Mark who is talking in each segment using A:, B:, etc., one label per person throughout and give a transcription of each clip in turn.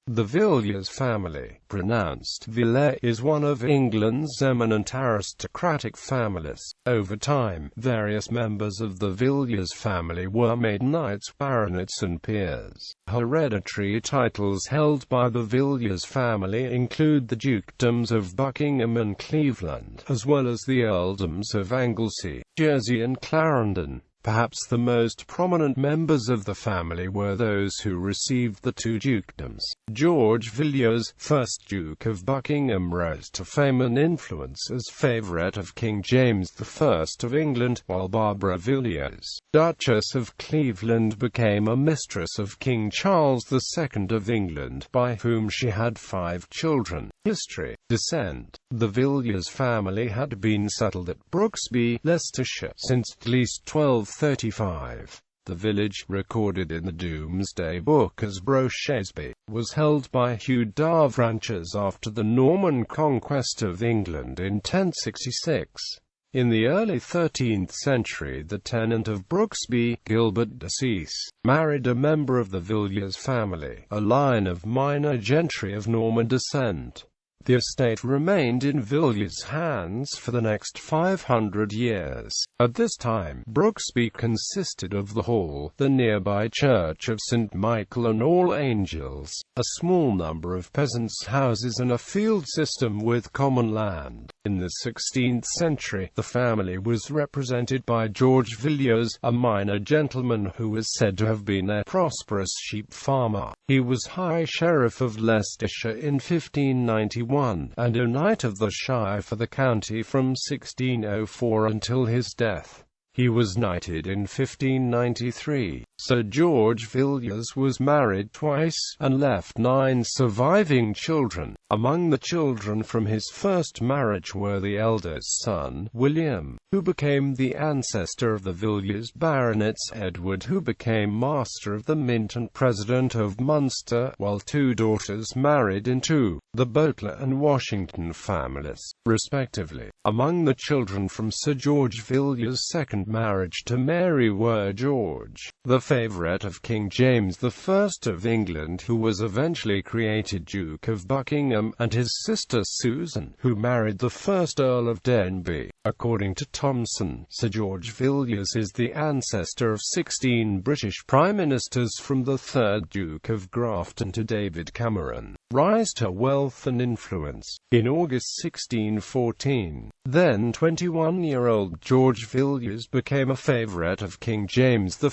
A: The Villiers family, pronounced Villers, is one of England's eminent aristocratic families. Over time, various members of the Villiers family were made knights, baronets and peers. Hereditary titles held by the Villiers family include the dukedoms of Buckingham and Cleveland, as well as the earldoms of Anglesey, Jersey and Clarendon. Perhaps the most prominent members of the family were those who received the two dukedoms. George Villiers, 1st Duke of Buckingham, rose to fame and influence as favourite of King James I of England, while Barbara Villiers, Duchess of Cleveland, became a mistress of King Charles II of England, by whom she had 5 children. History. Descent. The Villiers family had been settled at Brooksby, Leicestershire, since at least 1235. The village, recorded in the Domesday Book as Brochesby, was held by Hugh Davranches after the Norman conquest of England in 1066. In the early 13th century, the tenant of Brooksby, Gilbert de Cease, married a member of the Villiers family, a line of minor gentry of Norman descent. The estate remained in Villiers' hands for the next 500 years. At this time, Brooksby consisted of the Hall, the nearby church of St. Michael and All Angels, a small number of peasants' houses and a field system with common land. In the 16th century, the family was represented by George Villiers, a minor gentleman who was said to have been a prosperous sheep farmer. He was High Sheriff of Leicestershire in 1591, and a Knight of the Shire for the county from 1604 until his death. He was knighted in 1593. Sir George Villiers was married twice, and left 9 surviving children. Among the children from his first marriage were the eldest son, William, who became the ancestor of the Villiers baronets, Edward, who became Master of the Mint and President of Munster, while 2 daughters married into the Boteler and Washington families, respectively. Among the children from Sir George Villiers' second marriage to Mary were George, the favourite of King James I of England, who was eventually created Duke of Buckingham, and his sister Susan, who married the 1st Earl of Denbigh. According to Thomson, Sir George Villiers is the ancestor of 16 British Prime Ministers from the 3rd Duke of Grafton to David Cameron. Rise to wealth and influence. In August 1614, then 21-year-old George Villiers became a favourite of King James I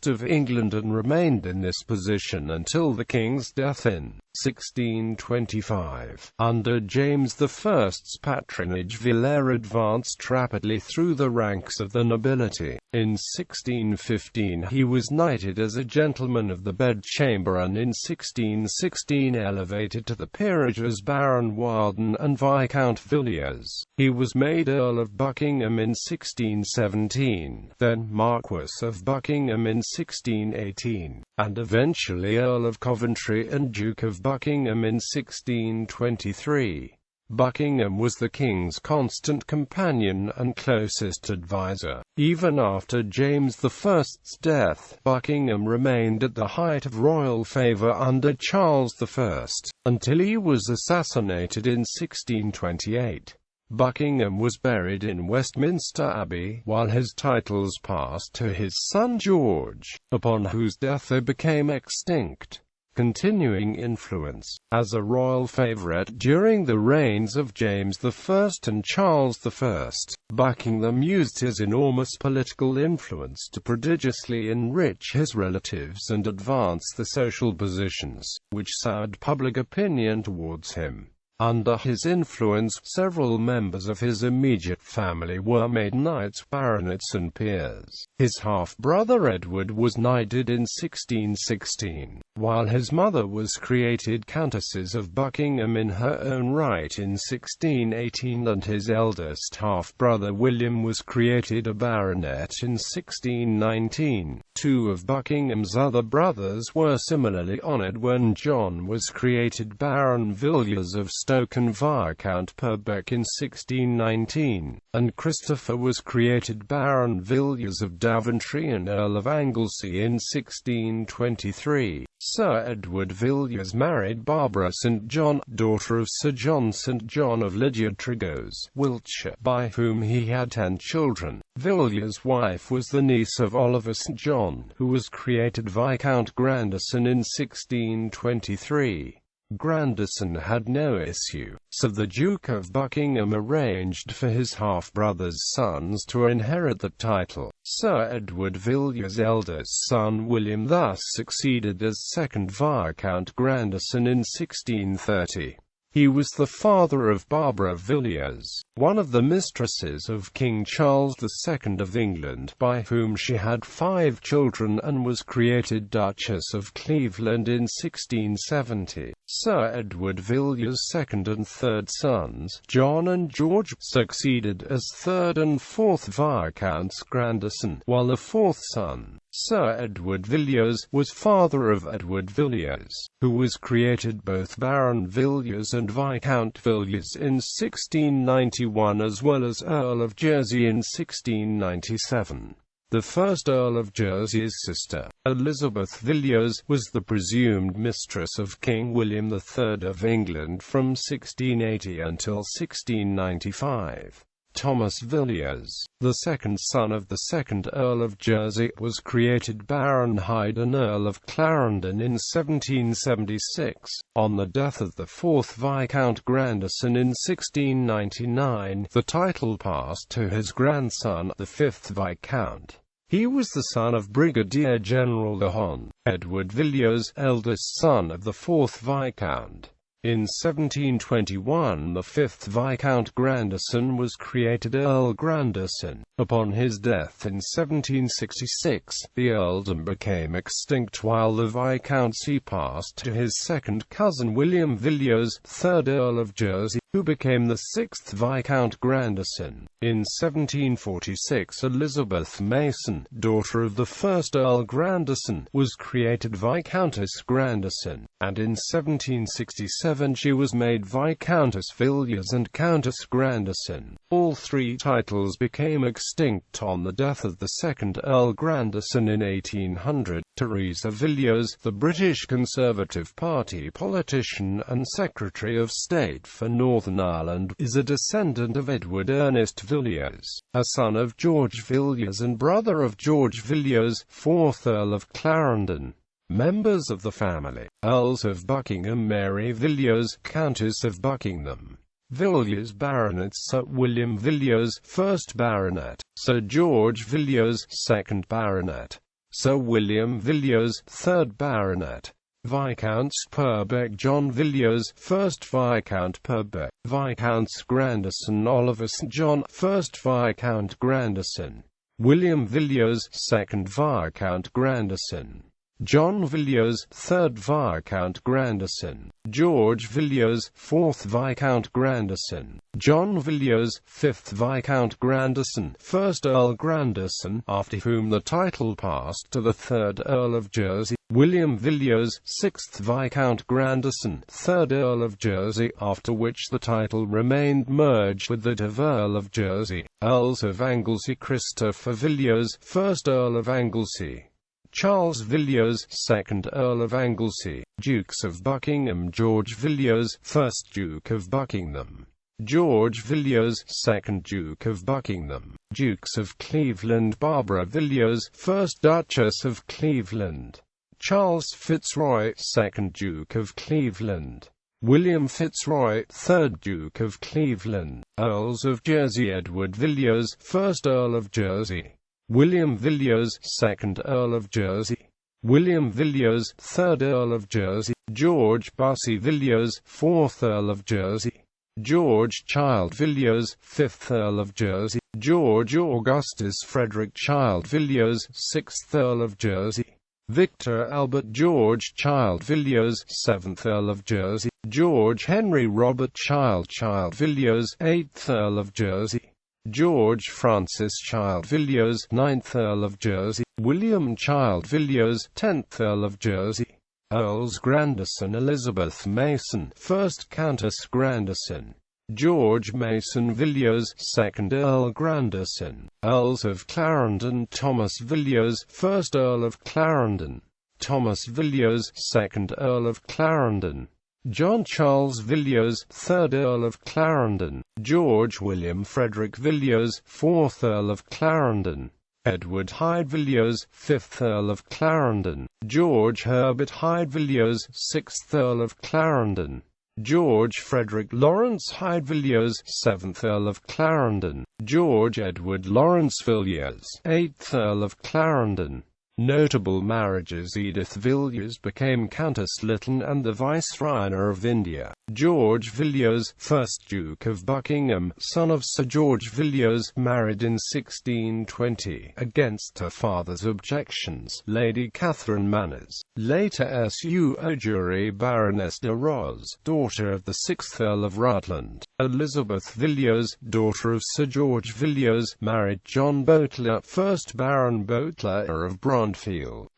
A: of England and remained in this position until the King's death in 1625. Under James I's patronage, Villers advanced rapidly through the ranks of the nobility. In 1615 he was knighted as a gentleman of the bedchamber, and in 1616 elevated to the peerage as Baron Warden and Viscount Villiers. He was made Earl of Buckingham in 1617, then Marquess of Buckingham in 1618, and eventually Earl of Coventry and Duke of Buckingham in 1623. Buckingham was the king's constant companion and closest advisor. Even after James I's death, Buckingham remained at the height of royal favour under Charles I, until he was assassinated in 1628. Buckingham was buried in Westminster Abbey, while his titles passed to his son George, upon whose death they became extinct. Continuing influence. As a royal favourite during the reigns of James I and Charles I, Buckingham used his enormous political influence to prodigiously enrich his relatives and advance the social positions, which soured public opinion towards him. Under his influence, several members of his immediate family were made knights, baronets and peers. His half-brother Edward was knighted in 1616, while his mother was created Countesses of Buckingham in her own right in 1618, and his eldest half-brother William was created a baronet in 1619. 2 of Buckingham's other brothers were similarly honoured when John was created Baron Villiers of Stoken Viscount Purbeck in 1619, and Christopher was created Baron Villiers of Daventry and Earl of Anglesey in 1623. Sir Edward Villiers married Barbara St. John, daughter of Sir John St. John of Lydia Trigos, Wiltshire, by whom he had 10 children. Villiers' wife was the niece of Oliver St. John, who was created Viscount Grandison in 1623. Grandison had no issue, so the Duke of Buckingham arranged for his half-brother's sons to inherit the title. Sir Edward Villiers' eldest son William thus succeeded as second Viscount Grandison in 1630. He was the father of Barbara Villiers, one of the mistresses of King Charles II of England, by whom she had 5 children and was created Duchess of Cleveland in 1670. Sir Edward Villiers' second and third sons, John and George, succeeded as third and fourth Viscounts Grandison, while the fourth son, Sir Edward Villiers, was father of Edward Villiers, who was created both Baron Villiers and Viscount Villiers in 1691, as well as Earl of Jersey in 1697. The first Earl of Jersey's sister, Elizabeth Villiers, was the presumed mistress of King William III of England from 1680 until 1695. Thomas Villiers, the second son of the second Earl of Jersey, was created Baron Hyde and Earl of Clarendon in 1776. On the death of the fourth Viscount Grandison in 1699, the title passed to his grandson, the fifth Viscount. He was the son of Brigadier General the Hon. Edward Villiers, eldest son of the fourth Viscount. In 1721 the fifth Viscount Grandison was created Earl Grandison. Upon his death in 1766, the earldom became extinct while the viscountcy passed to his second cousin William Villiers, 3rd Earl of Jersey, who became the 6th Viscount Grandison. In 1746 Elizabeth Mason, daughter of the 1st Earl Grandison, was created Viscountess Grandison, and in 1767 she was made Viscountess Villiers and Countess Grandison. All 3 titles became extinct on the death of the 2nd Earl Grandison in 1800. Theresa Villiers, the British Conservative Party politician and Secretary of State for Northern Ireland, is a descendant of Edward Ernest Villiers, a son of George Villiers and brother of George Villiers, 4th Earl of Clarendon. Members of the family: Earls of Buckingham, Mary Villiers, Countess of Buckingham. Villiers baronets: Sir William Villiers, 1st Baronet; Sir George Villiers, 2nd Baronet; Sir William Villiers, 3rd Baronet. Viscounts: Purbeck John Villiers, 1st Viscount Purbeck; Viscounts Grandison: Oliver St. John, 1st Viscount Grandison; William Villiers, 2nd Viscount Grandison; John Villiers, 3rd Viscount Grandison; George Villiers, 4th Viscount Grandison; John Villiers, 5th Viscount Grandison, 1st Earl Grandison, after whom the title passed to the 3rd Earl of Jersey; William Villiers, 6th Viscount Grandison, 3rd Earl of Jersey, after which the title remained merged with that of Earl of Jersey. Earls of Anglesey: Christopher Villiers, 1st Earl of Anglesey; Charles Villiers, 2nd Earl of Anglesey. Dukes of Buckingham: George Villiers, 1st Duke of Buckingham; George Villiers, 2nd Duke of Buckingham. Dukes of Cleveland: Barbara Villiers, 1st Duchess of Cleveland; Charles Fitzroy, 2nd Duke of Cleveland; William Fitzroy, 3rd Duke of Cleveland. Earls of Jersey: Edward Villiers, 1st Earl of Jersey; William Villiers, 2nd Earl of Jersey; William Villiers, 3rd Earl of Jersey; George Bussey Villiers, 4th Earl of Jersey; George Child Villiers, 5th Earl of Jersey; George Augustus Frederick Child Villiers, 6th Earl of Jersey; Victor Albert George Child Villiers, 7th Earl of Jersey; George Henry Robert Child Villiers, 8th Earl of Jersey; George Francis Child Villiers, 9th Earl of Jersey; William Child Villiers, 10th Earl of Jersey; Earls Grandison Elizabeth Mason, 1st Countess Grandison, George Mason Villiers, 2nd Earl Grandison, Earls of Clarendon Thomas Villiers, 1st Earl of Clarendon, Thomas Villiers, 2nd Earl of Clarendon, John Charles Villiers, 3rd Earl of Clarendon, George William Frederick Villiers, 4th Earl of Clarendon, Edward Hyde Villiers, 5th Earl of Clarendon, George Herbert Hyde Villiers, 6th Earl of Clarendon, George Frederick Lawrence Hyde Villiers, 7th Earl of Clarendon, George Edward Lawrence Villiers, 8th Earl of Clarendon. Notable marriages: Edith Villiers became Countess Lytton and the Viceroy of India. George Villiers, 1st Duke of Buckingham, son of Sir George Villiers, married in 1620, against her father's objections. Lady Catherine Manners, later S.U. Odury Baroness de Roze, daughter of the 6th Earl of Rutland. Elizabeth Villiers, daughter of Sir George Villiers, married John Boteler, 1st Baron Boteler of Bronfield.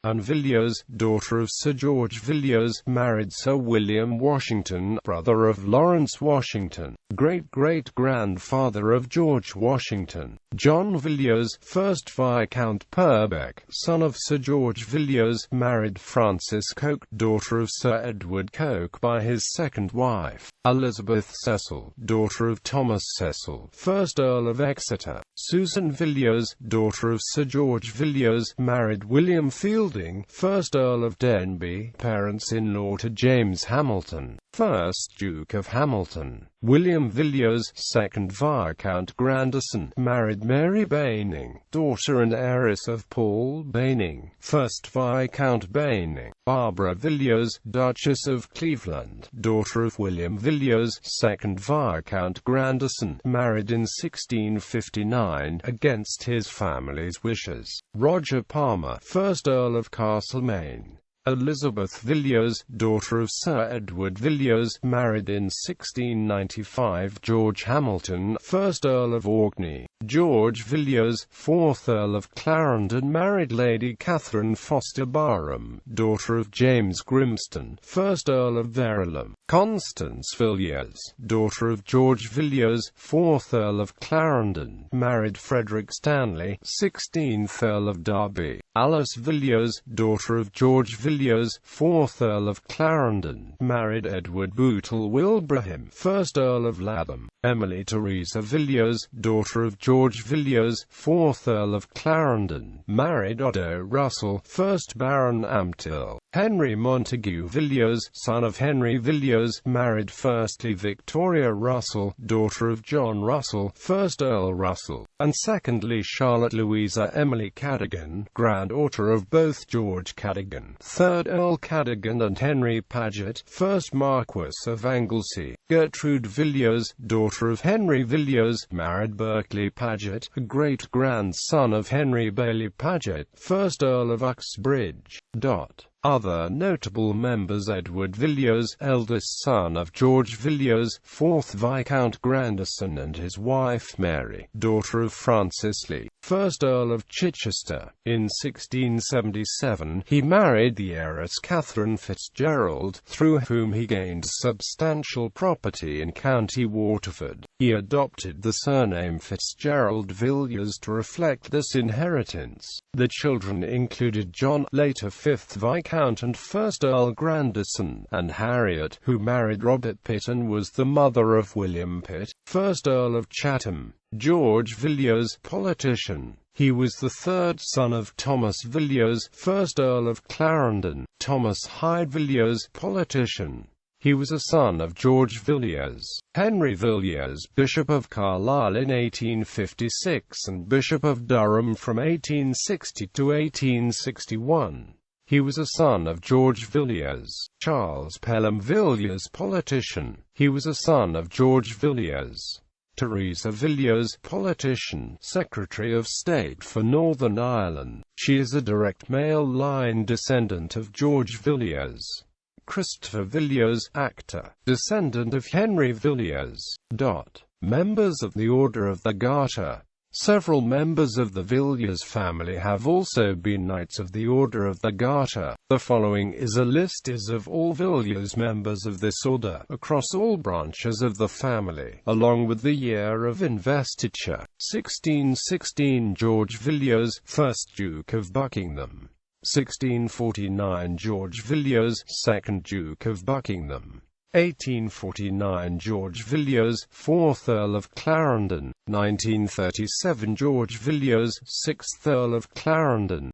A: Anne Villiers, daughter of Sir George Villiers, married Sir William Washington, brother of Lawrence Washington, great-great-grandfather of George Washington. John Villiers, 1st Viscount Purbeck, son of Sir George Villiers, married Frances Coke, daughter of Sir Edward Coke by his second wife. Elizabeth Cecil, daughter of Thomas Cecil, 1st Earl of Exeter. Susan Villiers, daughter of Sir George Villiers, married William Fielding, 1st Earl of Denbigh, parents-in-law to James Hamilton, 1st Duke of Hamilton. William Villiers, 2nd Viscount Grandison, married Mary Baning, daughter and heiress of Paul Baning, 1st Viscount Baning. Barbara Villiers, Duchess of Cleveland, daughter of William Villiers, 2nd Viscount Grandison, married in 1659, against his family's wishes. Roger Palmer, 1st Earl of Castlemaine. Elizabeth Villiers, daughter of Sir Edward Villiers, married in 1695. George Hamilton, 1st Earl of Orkney. George Villiers, 4th Earl of Clarendon, married Lady Catherine Foster Barham, daughter of James Grimston, 1st Earl of Verulam. Constance Villiers, daughter of George Villiers, 4th Earl of Clarendon, married Frederick Stanley, 16th Earl of Derby. Alice Villiers, daughter of George Villiers, 4th Earl of Clarendon, married Edward Bootle Wilbraham, 1st Earl of Latham. Emily Teresa Villiers, daughter of George Villiers, 4th Earl of Clarendon, married Odo Russell, 1st Baron Ampthill. Henry Montague Villiers, son of Henry Villiers, married firstly Victoria Russell, daughter of John Russell, 1st Earl Russell, and secondly Charlotte Louisa Emily Cadogan, granddaughter of both George Cadogan, 3rd Earl Cadogan, and Henry Paget, 1st Marquess of Anglesey. Gertrude Villiers, daughter of Henry Villiers, married Berkeley Paget, a great-grandson of Henry Bailey Paget, 1st Earl of Uxbridge. Other notable members: Edward Villiers, eldest son of George Villiers, 4th Viscount Grandison, and his wife Mary, daughter of Francis Lee, 1st Earl of Chichester. In 1677, he married the heiress Catherine Fitzgerald, through whom he gained substantial property in County Waterford. He adopted the surname Fitzgerald Villiers to reflect this inheritance. The children included John, later 5th Viscount and 1st Earl Grandison, and Harriet, who married Robert Pitt and was the mother of William Pitt, 1st Earl of Chatham. George Villiers, politician. He was the third son of Thomas Villiers, 1st Earl of Clarendon. Thomas Hyde Villiers, politician. He was a son of George Villiers. Henry Villiers, Bishop of Carlisle in 1856 and Bishop of Durham from 1860 to 1861. He was a son of George Villiers. Charles Pelham Villiers, politician. He was a son of George Villiers. Teresa Villiers, politician, Secretary of State for Northern Ireland. She is a direct male line descendant of George Villiers. Christopher Villiers, actor, descendant of Henry Villiers. Members of the Order of the Garter. Several members of the Villiers family have also been Knights of the Order of the Garter. The following is a list of all Villiers members of this order, across all branches of the family, along with the year of investiture. 1616 George Villiers, 1st Duke of Buckingham. 1649 George Villiers, 2nd Duke of Buckingham. 1849 George Villiers, 4th Earl of Clarendon. 1937 George Villiers, 6th Earl of Clarendon.